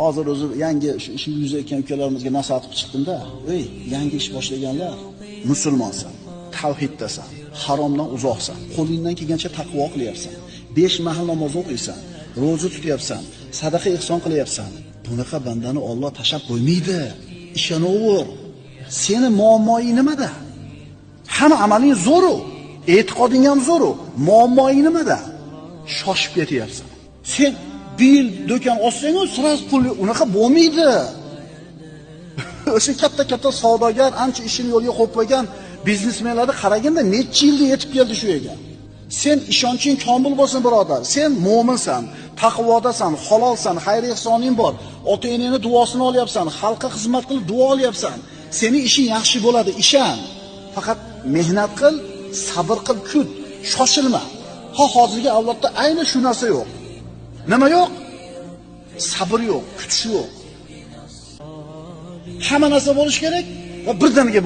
Hozir o'zi yangi shu ishni yuzayotgan ukalarimizga nasihat qilib chiqdim-da. Ey, yangi ish boshlaganlar, musulmonsan, tavhiddasan, haromdan uzoqsan, qo'lingdan kelgancha taqvo qilyapsan, 5 mahal namoz o'qiysan, roza tutyapsan, sadaqa ihson qilyapsan. Bunaqa bandani Alloh tashab qo'ymaydi. Ishonaver. Seni muammoing nimada? Hamma amaling zo'ru, e'tiqoding ham zo'ru. Muammoing nimada? Shoshib ketyapsan. Sen bir yil do'kon ochsang-ku, siraz pul unaqa bo'lmaydi. O'sha katta savdogar, ancha ishini yo'lga qo'yib qo'ygan biznesmenlarni qaraganda necha yilda yetib keldi shu yerga. Sen ishonching komil bo'lsin, birodar. Sen mo'minsan, taqvodasan, halolsan, xayr ihsoning bor. Ota-onangni duosini olyapsan, xalqqa xizmat qilib duo olyapsan. Sening ishing yaxshi bo'ladi, ishon. Faqat mehnat qil, sabr qil, kut, shoshilma. Hozirgi avlodda ayni shu narsa yo'q. Nima yo'q? Sabr yo'q, kutish yo'q. Hamma narsa bo'lish kerak va birdaniga